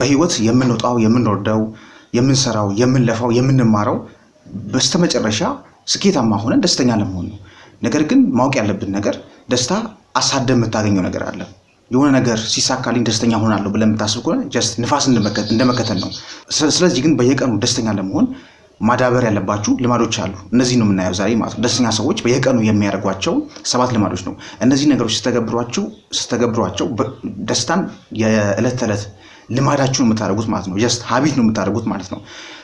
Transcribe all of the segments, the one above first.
በህይወት የምንወጣው የምንወርደው የምንሰራው የምንለፋው የምንማረው በስተመጨረሻ ስኬታማ ሆነን ደስተኛ ለመሆን ነው። ነገር ግን ማወቅ ያለብን ነገር ደስታ አሳደም የምታገኘው ነገር አለ። የሆነ ነገር ሲሳካልኝ ደስተኛ ሆናለሁ ብለን የምታስብ ከሆነ ጀስት ንፋስ እንደመከተል ነው። ስለዚህ ግን በየቀኑ ደስተኛ ለመሆን ማዳበር ያለባችሁ ልማዶች አሉ። እነዚህ ነው የምናየው ዛሬ ማለት ነው። ደስተኛ ሰዎች በየቀኑ የሚያደርጓቸው 7 ልማዶች ነው። እነዚህ ነገሮች ስተገብሯቸው ደስታን የዕለት ተዕለት ልማዳችሁን የምታደርጉት ማለት ነው። ጀስት ሀቢት ነው የምታደርጉት ማለት ነው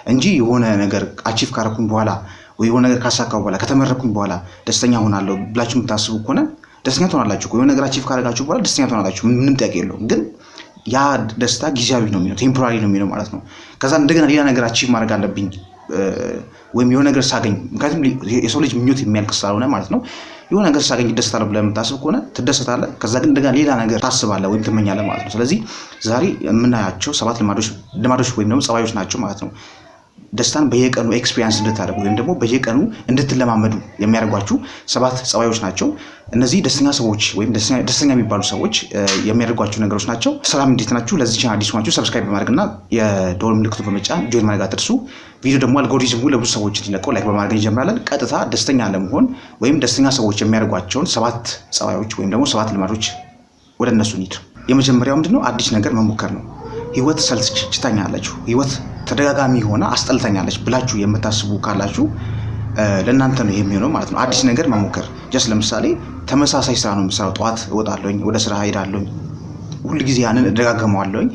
እንጂ የሆነ ነገር አቺቭ ካረኩኝ በኋላ ወይ የሆነ ነገር ካሳካው በኋላ ከተመረኩኝ በኋላ ደስተኛ ሆናለሁ ብላችሁ የምታስቡ ከሆነ ደስተኛ ትሆናላችሁ። የሆነ ነገር አቺቭ ካረጋችሁ በኋላ ደስተኛ ትሆናላችሁ። ምንም ጥያቄ የለውም። ግን ያ ደስታ ጊዜያዊ ነው የሚለው ቴምፖራሪ ነው የሚለው ማለት ነው። ከዛ እንደገና ሌላ ነገር አቺቭ ማድረግ አለብኝ ወይም የሆነ ነገር ሳገኝ፣ ምክንያቱም የሰው ልጅ ምኞት የሚያልቅ ስላልሆነ ማለት ነው። የሆነ ነገር ሳገኝ ደስታለሁ ብለህ የምታስብ ከሆነ ትደሰታለህ። ከዛ ግን እንደገና ሌላ ነገር ታስባለህ ወይም ትመኛለህ ማለት ነው። ስለዚህ ዛሬ የምናያቸው 7 ልማዶች ወይም ደግሞ ጸባዮች ናቸው ማለት ነው። ደስታን በየቀኑ ኤክስፒሪየንስ እንድታደርጉ ወይም ደግሞ በየቀኑ እንድትለማመዱ የሚያደርጓችሁ 7 ጸባዮች ናቸው። እነዚህ ደስተኛ ሰዎች ወይም ደስተኛ የሚባሉ ሰዎች የሚያደርጓቸው ነገሮች ናቸው። ሰላም፣ እንዴት ናችሁ? ለዚህ ቻናል አዲስ ናችሁ ሰብስክራይብ በማድረግና የደወል ምልክቱን በመጫን ጆይን ማድረግ አትርሱ። ቪዲዮ ደግሞ አልጎሪዝሙ ለብዙ ሰዎች እንዲለቀው ላይክ በማድረግ እንጀምራለን። ቀጥታ ደስተኛ ለመሆን ወይም ደስተኛ ሰዎች የሚያደርጓቸውን 7 ጸባዮች ወይም ደግሞ 7 ልማዶች ወደ እነሱ እንሂድ። የመጀመሪያው ምንድነው? አዲስ ነገር መሞከር ነው። ህይወት ሰልችታኛለች፣ ህይወት ተደጋጋሚ ሆና አስጠልታኛለች ብላችሁ የምታስቡ ካላችሁ ለእናንተ ነው የሚሆነው ማለት ነው። አዲስ ነገር መሞከር ጀስት ለምሳሌ ተመሳሳይ ስራ ነው የምሰራው። ጠዋት እወጣለሁኝ፣ ወደ ስራ ሄዳለሁኝ፣ ሁሉ ጊዜ ያንን እደጋገመዋለሁኝ።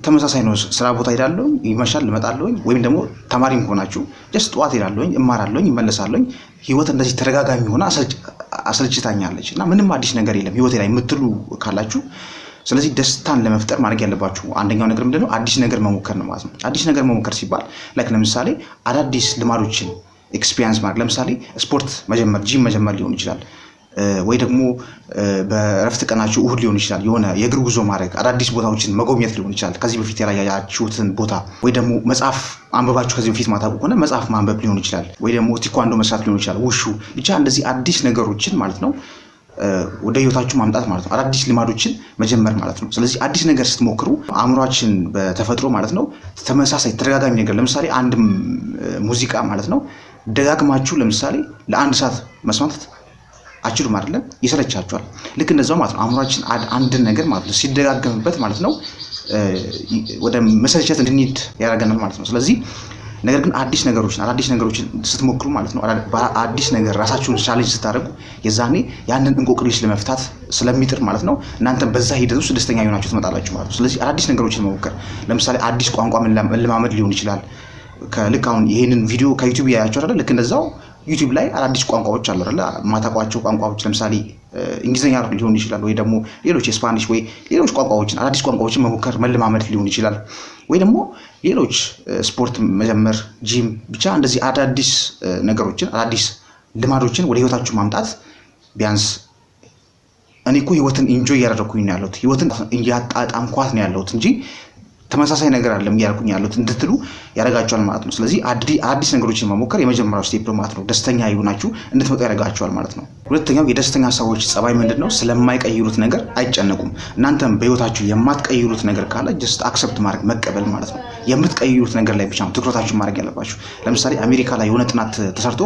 ተመሳሳይ ነው፣ ስራ ቦታ ሄዳለሁኝ፣ ይመሻል እመጣለሁኝ። ወይም ደግሞ ተማሪም ሆናችሁ ጀስት ጠዋት ሄዳለሁኝ፣ እማራለሁኝ፣ እመለሳለሁኝ። ህይወት እንደዚህ ተደጋጋሚ ሆና አሰልችታኛለች እና ምንም አዲስ ነገር የለም ህይወቴ ላይ የምትሉ ካላችሁ ስለዚህ ደስታን ለመፍጠር ማድረግ ያለባችሁ አንደኛው ነገር ምንድነው? አዲስ ነገር መሞከር ነው ማለት ነው። አዲስ ነገር መሞከር ሲባል ለምሳሌ አዳዲስ ልማዶችን ኤክስፒሪየንስ ማድረግ፣ ለምሳሌ ስፖርት መጀመር፣ ጂም መጀመር ሊሆን ይችላል። ወይ ደግሞ በእረፍት ቀናችሁ እሁድ ሊሆን ይችላል የሆነ የእግር ጉዞ ማድረግ፣ አዳዲስ ቦታዎችን መጎብኘት ሊሆን ይችላል። ከዚህ በፊት ያላያችሁትን ቦታ ወይ ደግሞ መጽሐፍ አንብባችሁ ከዚህ በፊት ማታውቁ ከሆነ መጽሐፍ ማንበብ ሊሆን ይችላል። ወይ ደግሞ ቲኳንዶ መስራት ሊሆን ይችላል። ውሹ ብቻ እንደዚህ አዲስ ነገሮችን ማለት ነው ወደ ህይወታችሁ ማምጣት ማለት ነው። አዳዲስ ልማዶችን መጀመር ማለት ነው። ስለዚህ አዲስ ነገር ስትሞክሩ አእምሯችን በተፈጥሮ ማለት ነው ተመሳሳይ ተደጋጋሚ ነገር፣ ለምሳሌ አንድ ሙዚቃ ማለት ነው ደጋግማችሁ ለምሳሌ ለ1 ሰዓት መስማት አችሉም አይደለም፣ ይሰለቻችኋል። ልክ እንደዛው ማለት ነው አእምሯችን አንድ ነገር ማለት ነው ሲደጋገምበት ማለት ነው ወደ መሰልቸት እንድንሄድ ያደርገናል ማለት ነው። ስለዚህ ነገር ግን አዲስ ነገሮችን ስትሞክሩ ማለት ነው አዲስ ነገር ራሳችሁን ቻሌንጅ ስታደርጉ የዛኔ ያንን እንቆቅልሽ ለመፍታት ስለሚጥር ማለት ነው እናንተ በዛ ሂደት ውስጥ ደስተኛ ሆናችሁ ትመጣላችሁ ማለት ነው። ስለዚህ አዳዲስ ነገሮችን መሞከር፣ ለምሳሌ አዲስ ቋንቋ መለማመድ ሊሆን ይችላል። ልክ አሁን ይሄንን ቪዲዮ ከዩቲዩብ ያያችሁ አይደል? ልክ እንደዛው ዩቲዩብ ላይ አዳዲስ ቋንቋዎች አሉ አይደል? ማታውቋቸው ቋንቋዎች ለምሳሌ እንግሊዝኛ ሊሆን ይችላል፣ ወይ ደግሞ ሌሎች የስፓኒሽ ወይ ሌሎች አዳዲስ ቋንቋዎችን መሞከር መለማመድ ሊሆን ይችላል። ወይ ደግሞ ሌሎች ስፖርት መጀመር፣ ጂም፣ ብቻ እንደዚህ አዳዲስ ነገሮችን አዳዲስ ልማዶችን ወደ ህይወታችሁ ማምጣት። ቢያንስ እኔ እኮ ህይወትን ኢንጆይ እያደረኩኝ ነው ያለሁት፣ ህይወትን እያጣጣምኳት ነው ያለሁት እንጂ ተመሳሳይ ነገር አይደለም እያልኩኝ ያለሁት እንድትሉ ያደርጋችኋል ማለት ነው። ስለዚህ አዲስ ነገሮችን መሞከር የመጀመሪያው ስቴፕ ነው ማለት ነው። ደስተኛ ይሆናችሁ እንድትመጡ ያደርጋችኋል ማለት ነው። ሁለተኛው የደስተኛ ሰዎች ጸባይ ምንድነው? ስለማይቀይሩት ነገር አይጨነቁም። እናንተም በህይወታችሁ የማትቀይሩት ነገር ካለ ጀስት አክሰፕት ማድረግ መቀበል ማለት ነው። የምትቀይሩት ነገር ላይ ብቻ ነው ትኩረታችሁን ማድረግ ያለባችሁ። ለምሳሌ አሜሪካ ላይ የሆነ ጥናት ተሰርቶ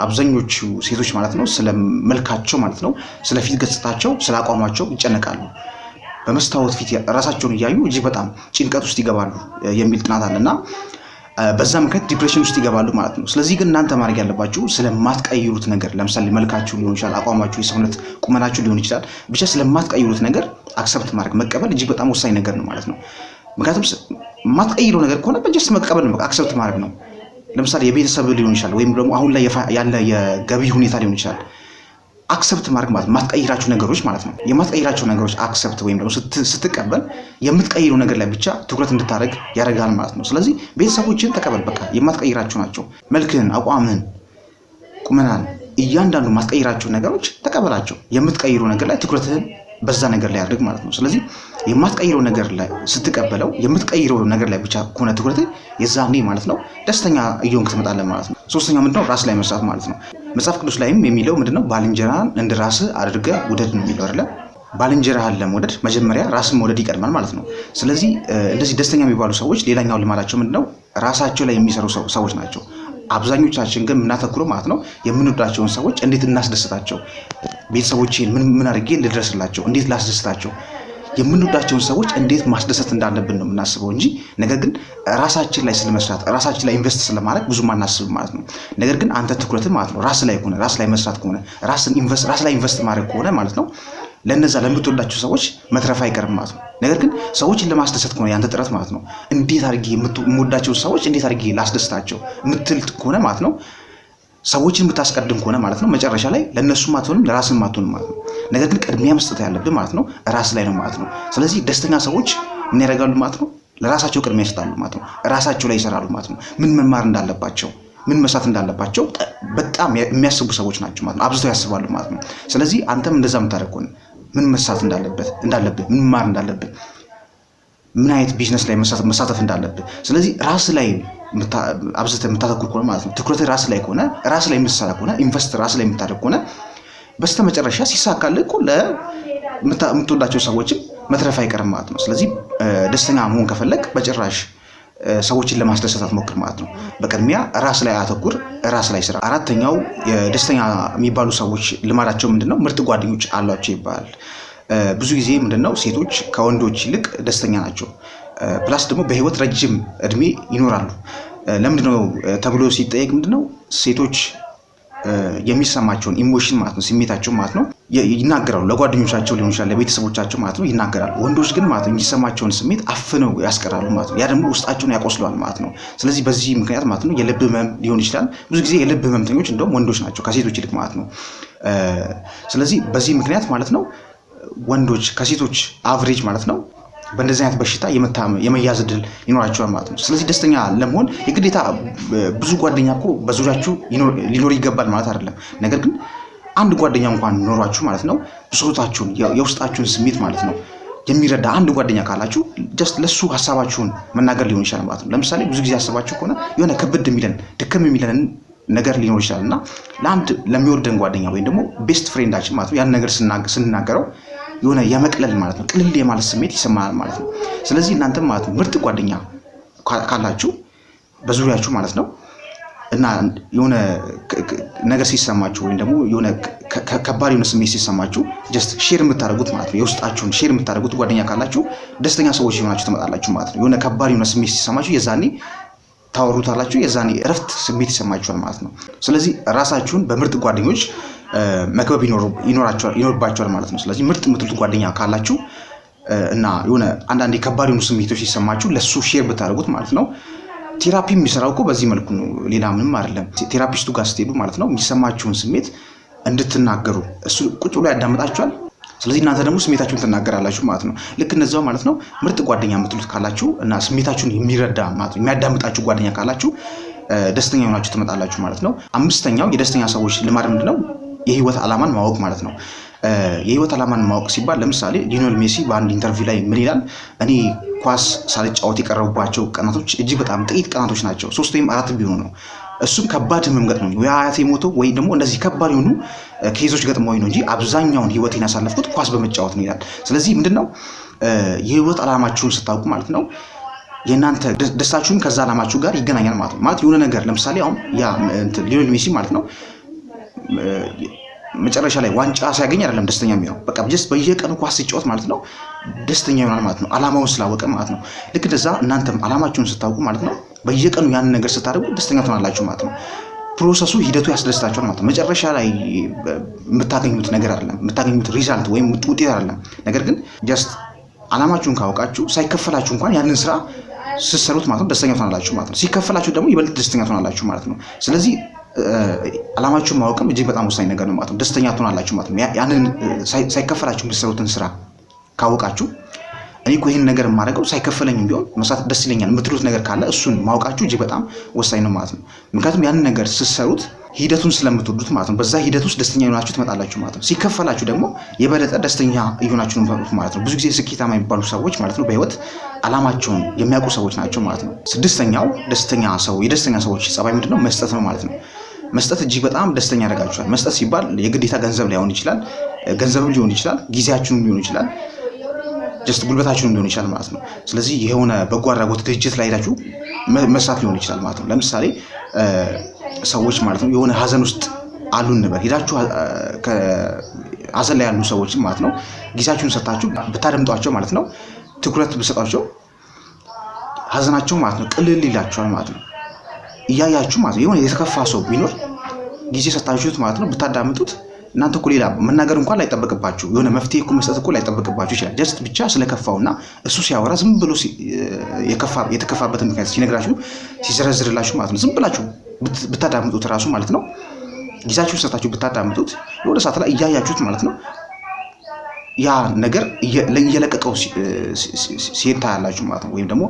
አብዛኞቹ ሴቶች ማለት ነው ስለ መልካቸው ማለት ነው ስለ ፊት ገጽታቸው ስለ አቋማቸው ይጨነቃሉ። በመስታወት ፊት ራሳቸውን እያዩ እጅግ በጣም ጭንቀት ውስጥ ይገባሉ የሚል ጥናት አለና በዛ ምክንያት ዲፕሬሽን ውስጥ ይገባሉ ማለት ነው። ስለዚህ ግን እናንተ ማድረግ ያለባችሁ ስለማትቀይሩት ነገር፣ ለምሳሌ መልካችሁ ሊሆን ይችላል፣ አቋማችሁ፣ የሰውነት ቁመናችሁ ሊሆን ይችላል፣ ብቻ ስለማትቀይሩት ነገር አክሰፕት ማድረግ መቀበል እጅግ በጣም ወሳኝ ነገር ነው ማለት ነው። ምክንያቱም የማትቀይሩ ነገር ከሆነ በጀስት መቀበል ነው፣ አክሰፕት ማድረግ ነው። ለምሳሌ የቤተሰብ ሊሆን ይችላል፣ ወይም ደግሞ አሁን ላይ ያለ የገቢ ሁኔታ ሊሆን ይችላል። አክሰፕት ማድረግ ማለት የማትቀይራቸው ነገሮች ማለት ነው። የማትቀይራቸው ነገሮች አክሰፕት ወይም ደግሞ ስትቀበል የምትቀይሩ ነገር ላይ ብቻ ትኩረት እንድታደርግ ያደርጋል ማለት ነው። ስለዚህ ቤተሰቦችን ተቀበል፣ በቃ የማትቀይራቸው ናቸው። መልክህን፣ አቋምህን፣ ቁመናን፣ እያንዳንዱ የማትቀይራቸው ነገሮች ተቀበላቸው። የምትቀይሩ ነገር ላይ ትኩረትህን በዛ ነገር ላይ ያድርግ ማለት ነው። ስለዚህ የማትቀይረው ነገር ላይ ስትቀበለው የምትቀይረው ነገር ላይ ብቻ ከሆነ ትኩረት የዛኔ ማለት ነው ደስተኛ እየሆንክ ትመጣለህ ማለት ነው። ሶስተኛው ምንድነው? ራስ ላይ መስራት ማለት ነው። መጽሐፍ ቅዱስ ላይም የሚለው ምንድነው? ባልንጀራን እንደ ራስህ አድርገህ ውደድ ነው የሚለው አይደል? ባልንጀራህን ለመውደድ መጀመሪያ ራስን መውደድ ይቀድማል ማለት ነው። ስለዚህ እንደዚህ ደስተኛ የሚባሉ ሰዎች ሌላኛው ልማዳቸው ምንድነው? ራሳቸው ላይ የሚሰሩ ሰዎች ናቸው። አብዛኞቻችን ግን የምናተኩረው ማለት ነው የምንወዳቸውን ሰዎች እንዴት እናስደስታቸው፣ ቤተሰቦቼን ምን አድርጌ ልድረስላቸው፣ እንዴት ላስደስታቸው፣ የምንወዳቸውን ሰዎች እንዴት ማስደሰት እንዳለብን ነው የምናስበው እንጂ ነገር ግን ራሳችን ላይ ስለመስራት ራሳችን ላይ ኢንቨስት ስለማድረግ ብዙም አናስብ ማለት ነው። ነገር ግን አንተ ትኩረት ማለት ነው ራስ ላይ ከሆነ ራስ ላይ መስራት ከሆነ ራስ ላይ ኢንቨስት ማድረግ ከሆነ ማለት ነው ለነዛ ለምትወዳቸው ሰዎች መትረፍ አይቀርም ማለት ነው። ነገር ግን ሰዎችን ለማስደሰት ከሆነ ያንተ ጥረት ማለት ነው እንዴት አድርጌ የምወዳቸው ሰዎች እንዴት አድርጌ ላስደስታቸው ምትል ከሆነ ማለት ነው ሰዎችን የምታስቀድም ከሆነ ማለት ነው መጨረሻ ላይ ለነሱም አትሆንም ለራስም አትሆንም ማለት ነው። ነገር ግን ቅድሚያ መስጠት ያለብን ማለት ነው ራስ ላይ ነው ማለት ነው። ስለዚህ ደስተኛ ሰዎች ምን ያደርጋሉ ማለት ነው? ለራሳቸው ቅድሚያ ይሰጣሉ ማለት ነው። ራሳቸው ላይ ይሰራሉ ማለት ነው። ምን መማር እንዳለባቸው ምን መስራት እንዳለባቸው በጣም የሚያስቡ ሰዎች ናቸው ማለት ነው። አብዝተው ያስባሉ ማለት ነው። ስለዚህ አንተም እንደዛ የምታደርግ ከሆነ ምን መስራት እንዳለብህ ምን ማር እንዳለብህ ምን አይነት ቢዝነስ ላይ መሳተፍ እንዳለብህ ስለዚህ ራስ ላይ አብዝተህ የምታተኩር ከሆነ ማለት ነው ትኩረትህ ራስ ላይ ከሆነ ራስ ላይ የምትሰራ ከሆነ ኢንቨስት ራስ ላይ የምታደርግ ከሆነ በስተመጨረሻ ሲሳካልህ እኮ ለምትወዳቸው ሰዎችም መትረፍ አይቀርም ማለት ነው። ስለዚህ ደስተኛ መሆን ከፈለግ በጭራሽ ሰዎችን ለማስደሰት አትሞክር ማለት ነው። በቅድሚያ ራስ ላይ አተኩር፣ ራስ ላይ ስራ። አራተኛው የደስተኛ የሚባሉ ሰዎች ልማዳቸው ምንድነው? ምርጥ ጓደኞች አሏቸው ይባላል። ብዙ ጊዜ ምንድነው ሴቶች ከወንዶች ይልቅ ደስተኛ ናቸው። ፕላስ ደግሞ በህይወት ረጅም እድሜ ይኖራሉ። ለምንድነው ተብሎ ሲጠየቅ ምንድነው ሴቶች የሚሰማቸውን ኢሞሽን ማለት ነው ስሜታቸው ማለት ነው ይናገራሉ። ለጓደኞቻቸው ሊሆን ይችላል ለቤተሰቦቻቸው ማለት ነው ይናገራሉ። ወንዶች ግን ማለት ነው የሚሰማቸውን ስሜት አፍነው ያስቀራሉ ማለት ነው። ያ ደግሞ ውስጣቸውን ያቆስለዋል ማለት ነው። ስለዚህ በዚህ ምክንያት ማለት ነው የልብ ህመም ሊሆን ይችላል። ብዙ ጊዜ የልብ ህመምተኞች እንደውም ወንዶች ናቸው ከሴቶች ይልቅ ማለት ነው። ስለዚህ በዚህ ምክንያት ማለት ነው ወንዶች ከሴቶች አቨሬጅ ማለት ነው በእንደዚህ አይነት በሽታ የመያዝ እድል ይኖራቸዋል ማለት ነው። ስለዚህ ደስተኛ ለመሆን የግዴታ ብዙ ጓደኛ እኮ በዙሪያችሁ ሊኖር ይገባል ማለት አይደለም። ነገር ግን አንድ ጓደኛ እንኳን ኖሯችሁ ማለት ነው ብሶታችሁን የውስጣችሁን ስሜት ማለት ነው የሚረዳ አንድ ጓደኛ ካላችሁ ጀስት ለሱ ሐሳባችሁን መናገር ሊሆን ይችላል ማለት ነው። ለምሳሌ ብዙ ጊዜ ያስባችሁ ከሆነ የሆነ ከብድ የሚለን ድክም የሚለን ነገር ሊኖር ይችላልና ለአንድ ለሚወደን ጓደኛ ወይም ደግሞ ቤስት ፍሬንዳችን ማለት ነው ያን ነገር ስንናገረው የሆነ የመቅለል ማለት ነው ቅልል የማለት ስሜት ይሰማናል ማለት ነው። ስለዚህ እናንተም ማለት ነው ምርጥ ጓደኛ ካላችሁ በዙሪያችሁ ማለት ነው እና የሆነ ነገር ሲሰማችሁ ወይም ደግሞ የሆነ ከባድ የሆነ ስሜት ሲሰማችሁ ጀስት ሼር የምታደርጉት ማለት ነው የውስጣችሁን ሼር የምታደርጉት ጓደኛ ካላችሁ ደስተኛ ሰዎች ሆናችሁ ትመጣላችሁ ማለት ነው። የሆነ ከባድ የሆነ ስሜት ሲሰማችሁ የዛኔ ታወሩታላችሁ፣ የዛኔ እረፍት ስሜት ይሰማችኋል ማለት ነው። ስለዚህ ራሳችሁን በምርጥ ጓደኞች መክበብ ይኖርባችኋል ማለት ነው። ስለዚህ ምርጥ የምትሉት ጓደኛ ካላችሁ እና የሆነ አንዳንዴ ከባድ የሆኑ ስሜቶች ሲሰማችሁ ለሱ ሼር ብታደርጉት ማለት ነው። ቴራፒ የሚሰራው እኮ በዚህ መልኩ ነው፣ ሌላ ምንም አይደለም። ቴራፒስቱ ጋር ስትሄዱ ማለት ነው የሚሰማችሁን ስሜት እንድትናገሩ እሱ ቁጭ ብሎ ያዳምጣችኋል። ስለዚህ እናንተ ደግሞ ስሜታችሁን ትናገራላችሁ ማለት ነው። ልክ እነዛው ማለት ነው ምርጥ ጓደኛ የምትሉት ካላችሁ እና ስሜታችሁን የሚረዳ ማለት ነው የሚያዳምጣችሁ ጓደኛ ካላችሁ ደስተኛ ሆናችሁ ትመጣላችሁ ማለት ነው። አምስተኛው የደስተኛ ሰዎች ልማድ ምንድነው? የህይወት ዓላማን ማወቅ ማለት ነው። የህይወት ዓላማን ማወቅ ሲባል ለምሳሌ ሊዮኔል ሜሲ በአንድ ኢንተርቪው ላይ ምን ይላል? እኔ ኳስ ሳልጫወት የቀረቡባቸው ቀናቶች እጅግ በጣም ጥቂት ቀናቶች ናቸው፣ 3 ወይም 4 ቢሆኑ ነው። እሱም ከባድ ህመም ገጥሞኝ ወይ አያቴ ሞቶ ወይ ደግሞ እንደዚህ ከባድ የሆኑ ኬዞች ገጥሞኝ ነው እንጂ አብዛኛውን ህይወቴን ያሳለፍኩት ኳስ በመጫወት ነው ይላል። ስለዚህ ምንድነው የህይወት ዓላማችሁን ስታውቁ ማለት ነው የእናንተ ደስታችሁን ከዛ ዓላማችሁ ጋር ይገናኛል ማለት ነው። ማለት የሆነ ነገር ለምሳሌ አሁን ያ ሊዮኔል ሜሲ ማለት ነው መጨረሻ ላይ ዋንጫ ሲያገኝ አይደለም ደስተኛ የሚሆነው፣ በቃ ጀስት በየቀኑ ኳስ ሲጫወት ማለት ነው ደስተኛ ይሆናል ማለት ነው፣ ዓላማውን ስላወቀ ማለት ነው። ልክ እንደዛ እናንተም ዓላማችሁን ስታውቁ ማለት ነው በየቀኑ ያንን ነገር ስታደርጉ ደስተኛ ትሆናላችሁ ማለት ነው። ፕሮሰሱ ሂደቱ ያስደስታችኋል ማለት ነው። መጨረሻ ላይ የምታገኙት ነገር አይደለም፣ የምታገኙት ሪዛልት ወይም ውጤት አይደለም። ነገር ግን ጀስት ዓላማችሁን ካወቃችሁ ሳይከፈላችሁ እንኳን ያንን ስራ ስትሰሩት ማለት ነው ደስተኛ ትሆናላችሁ ማለት ነው። ሲከፈላችሁ ደግሞ ይበልጥ ደስተኛ ትሆናላችሁ ማለት ነው። ስለዚህ ዓላማችሁን ማወቅም እጅግ በጣም ወሳኝ ነገር ነው ማለት ነው። ደስተኛ ትሆናላችሁ ማለት ነው። ያንን ሳይከፈላችሁ የምትሰሩትን ስራ ካወቃችሁ እኔ እኮ ይሄን ነገር የማደርገው ሳይከፈለኝም ቢሆን መስራት ደስ ይለኛል የምትሉት ነገር ካለ እሱን ማወቃችሁ እጅግ በጣም ወሳኝ ነው ማለት ነው። ምክንያቱም ያንን ነገር ስትሰሩት ሂደቱን ስለምትወዱት ማለት ነው። በዛ ሂደት ውስጥ ደስተኛ የሆናችሁ ትመጣላችሁ ማለት ነው። ሲከፈላችሁ ደግሞ የበለጠ ደስተኛ እየሆናችሁ ነው የምትመጡት ማለት ነው። ብዙ ጊዜ ስኬታማ የሚባሉ ሰዎች ማለት ነው በህይወት ዓላማቸውን የሚያውቁ ሰዎች ናቸው ማለት ነው። ስድስተኛው የደስተኛ ሰዎች ጸባይ ምንድነው? መስጠት ነው ማለት ነው። መስጠት እጅግ በጣም ደስተኛ ያደርጋችኋል። መስጠት ሲባል የግዴታ ገንዘብ ላይሆን ይችላል። ገንዘብም ሊሆን ይችላል፣ ጊዜያችሁም ሊሆን ይችላል፣ ጀስት ጉልበታችሁም ሊሆን ይችላል ማለት ነው። ስለዚህ የሆነ በጎ አድራጎት ድርጅት ላይ ሄዳችሁ መስራት ሊሆን ይችላል ማለት ነው። ለምሳሌ ሰዎች ማለት ነው የሆነ ሀዘን ውስጥ አሉ እንበል፣ ሄዳችሁ ሀዘን ላይ ያሉ ሰዎች ማለት ነው ጊዜያችሁን ሰጣችሁ ብታደምጧቸው ማለት ነው፣ ትኩረት ብሰጣቸው ሀዘናቸው ማለት ነው ቅልል ይላቸዋል ማለት ነው። እያያችሁ ማለት ነው የሆነ የተከፋ ሰው ቢኖር ጊዜ ሰጣችሁት ማለት ነው ብታዳምጡት፣ እናንተ እኮ ሌላ መናገር እንኳን ላይጠበቅባችሁ፣ የሆነ መፍትሄ እኮ መስጠት እኮ ላይጠበቅባችሁ ይችላል። ጀስት ብቻ ስለከፋውና እሱ ሲያወራ ዝም ብሎ የተከፋበትን ምክንያት ሲነግራችሁ ሲዘረዝርላችሁ ማለት ነው ዝም ብላችሁ ብታዳምጡት ራሱ ማለት ነው ጊዜያችሁን ሰጣችሁ ብታዳምጡት የሆነ ሰዓት ላይ እያያችሁት ማለት ነው ያ ነገር እየለቀቀው ሲሄድ ታያላችሁ ማለት ነው። ወይም ደግሞ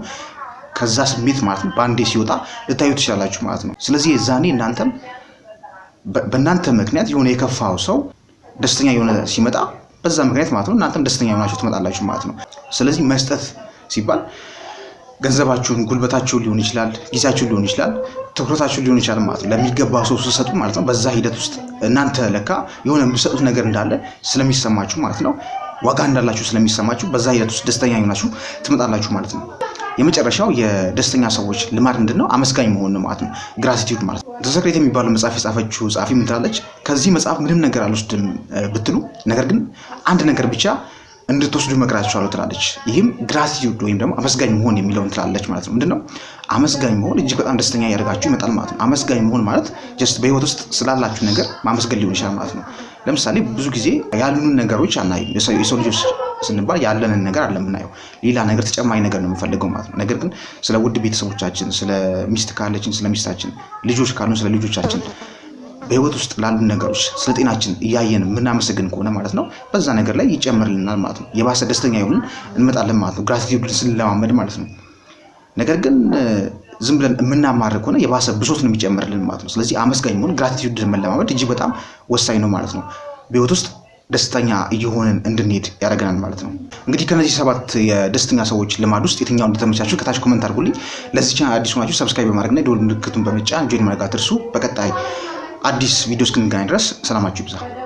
ከዛ ስሜት ማለት ነው በአንዴ ሲወጣ ልታዩ ትችላላችሁ ማለት ነው። ስለዚህ የዛኔ እናንተም በእናንተ ምክንያት የሆነ የከፋው ሰው ደስተኛ የሆነ ሲመጣ በዛ ምክንያት ማለት ነው እናንተም ደስተኛ የሆናችሁ ትመጣላችሁ ማለት ነው። ስለዚህ መስጠት ሲባል ገንዘባችሁን፣ ጉልበታችሁን ሊሆን ይችላል፣ ጊዜያችሁን ሊሆን ይችላል፣ ትኩረታችሁን ሊሆን ይችላል ማለት ነው ለሚገባ ሰው ስትሰጡ ማለት ነው። በዛ ሂደት ውስጥ እናንተ ለካ የሆነ የምትሰጡት ነገር እንዳለ ስለሚሰማችሁ ማለት ነው፣ ዋጋ እንዳላችሁ ስለሚሰማችሁ በዛ ሂደት ውስጥ ደስተኛ የሆናችሁ ትመጣላችሁ ማለት ነው። የመጨረሻው የደስተኛ ሰዎች ልማድ ምንድነው? አመስጋኝ መሆን ነው ማለት ነው። ግራቲቲዩድ ማለት ነው። ዘ ሴክሬት የሚባለው መጽሐፍ የጻፈችው ጸሐፊ ምን ትላለች? ከዚህ መጽሐፍ ምንም ነገር አልወስድም ብትሉ ነገር ግን አንድ ነገር ብቻ እንድትወስዱ መክራችኋለሁ ትላለች። ይህም ግራቲቲዩድ ወይም ደግሞ አመስጋኝ መሆን የሚለውን ትላለች ማለት ነው። ምንድነው አመስጋኝ መሆን? እጅግ በጣም ደስተኛ ያደርጋችሁ ይመጣል ማለት ነው። አመስጋኝ መሆን ማለት ጀስት በህይወት ውስጥ ስላላችሁ ነገር ማመስገን ሊሆን ይችላል ማለት ነው። ለምሳሌ ብዙ ጊዜ ያሉንን ነገሮች አናይም። የሰው ልጆች ስንባል ያለንን ነገር አለ የምናየው፣ ሌላ ነገር ተጨማሪ ነገር ነው የምንፈልገው ማለት ነው። ነገር ግን ስለ ውድ ቤተሰቦቻችን፣ ስለ ሚስት ካለችን ስለ ሚስታችን፣ ልጆች ካሉን ስለ ልጆቻችን፣ በህይወት ውስጥ ላሉ ነገሮች ስለ ጤናችን እያየን የምናመሰግን ከሆነ ማለት ነው በዛ ነገር ላይ ይጨምርልናል ማለት ነው። የባሰ ደስተኛ ይሆንን እንመጣለን ማለት ነው፣ ግራቲቲዩድን ስንለማመድ ማለት ነው። ነገር ግን ዝም ብለን የምናማር ከሆነ የባሰ ብሶትን የሚጨምርልን ማለት ነው። ስለዚህ አመስጋኝ መሆን፣ ግራቲቲዩድን መለማመድ እጅግ በጣም ወሳኝ ነው ማለት ነው። በህይወት ውስጥ ደስተኛ እየሆንን እንድንሄድ ያደርገናል ማለት ነው። እንግዲህ ከነዚህ 7 የደስተኛ ሰዎች ልማድ ውስጥ የትኛው እንደተመቻችሁ ከታች ኮሜንት አድርጉልኝ። ለዚህ ቻናል አዲስ ሆናችሁ ሰብስክራይብ በማድረግና የደወል ምልክቱን በመጫን ጆይን ማድረግ አትርሱ። በቀጣይ አዲስ ቪዲዮ እስክንገናኝ ድረስ ሰላማችሁ ይብዛ።